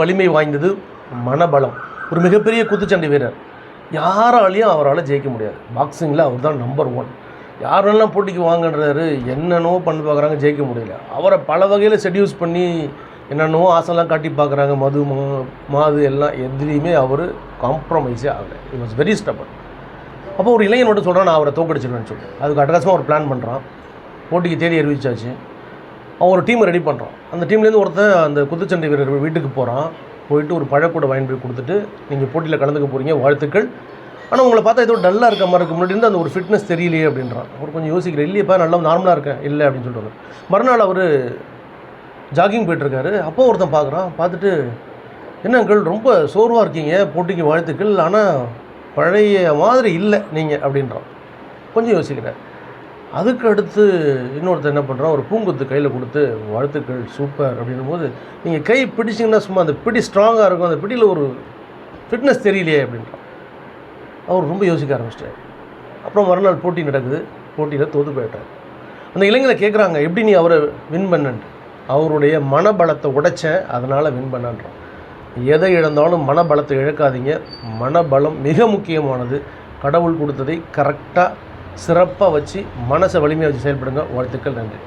வலிமை வாய்ந்தது மனபலம். ஒரு மிகப்பெரிய குத்துச்சண்டை வீரர். யாராலையும் அவரால் ஜெயிக்க முடியாது. பாக்ஸிங்கில் அவர் தான் நம்பர் 1. யாரெல்லாம் போட்டிக்கு வாங்கன்றாரு, என்னென்னவோ பண்ணி பார்க்குறாங்க, ஜெயிக்க முடியல. அவரை பல வகையில் செடியூஸ் பண்ணி என்னென்னவோ ஆசைலாம் காட்டி பார்க்குறாங்க. மாது எல்லாம் எதுலேயுமே அவர் காம்ப்ரமைஸே ஆகலை. It was very stubborn. அப்போ ஒரு இளைஞன் மட்டும் சொல்கிறான், நான் அவரை தோக்கடிச்சிடுவேன்னு சொல்லி. அதுக்கு அட்டகாசமாக ஒரு பிளான் பண்ணுறான். போட்டிக்கு தேதி அறிவிச்சாச்சு. அவன் ஒரு டீமை ரெடி பண்ணுறான். அந்த டீம்லேருந்து ஒருத்தன் அந்த குத்துச்சண்டை வீரர் வீட்டுக்கு போகிறான். போயிட்டு ஒரு பழக்கூட வாங்கி போய் கொடுத்துட்டு, நீங்கள் போட்டியில் கலந்துக்க போகிறீங்க, வாழ்த்துக்கள். ஆனால் உங்களை பார்த்தா ஏதோ டல்லாக இருக்க மாதிரி இருக்கு, முன்னாடி இருந்து அந்த ஒரு ஃபிட்னஸ் தெரியலையே அப்படின்றான். அவர் கொஞ்சம் யோசிக்கிறேன், இல்லையப்பா நல்லா நார்மலாக இருக்கேன், இல்லை அப்படின்னு சொல்லிட்டு. மறுநாள் அவர் ஜாகிங் போயிட்டுருக்காரு. அப்போ ஒருத்தன் பார்க்குறான். பார்த்துட்டு, என்ன அங்கிள் ரொம்ப சோர்வாக இருக்கீங்க, போட்டிக்கு வாழ்த்துக்கள், ஆனால் பழைய மாதிரி இல்லை நீங்கள் அப்படின்றான். கொஞ்சம் யோசிக்கிறேன். அதுக்கு அடுத்து இன்னொருத்தர் என்ன பண்ணுறான், ஒரு பூங்குத்து கையில் கொடுத்து, வாழ்த்துக்கள் சூப்பர் அப்படின்னும் போது, நீங்கள் கை பிடிச்சிங்கன்னா சும்மா அந்த பிடி ஸ்ட்ராங்காக இருக்கும், அந்த பிடியில் ஒரு ஃபிட்னஸ் தெரியலையே அப்படின்றான். அவர் ரொம்ப யோசிக்க ஆரம்பிச்சிட்டார். அப்புறம் மறுநாள் போட்டி நடக்குது. போட்டியில் தோற்று போயிட்டார். அந்த இளைஞரை கேட்குறாங்க, எப்படி நீ அவரை வின் பண்ணன்ட்டு. அவருடைய மனபலத்தை உடைச்சேன், அதனால் வின் பண்ணான்றான். எதை இழந்தாலும் மனபலத்தை இழக்காதீங்க. மனபலம் மிக முக்கியமானது. கடவுள் கொடுத்ததை கரெக்டாக சிறப்பாக வச்சு மனசை வலிமையாக வச்சு செயல்படுங்க. வாழ்த்துக்கள். நன்றி.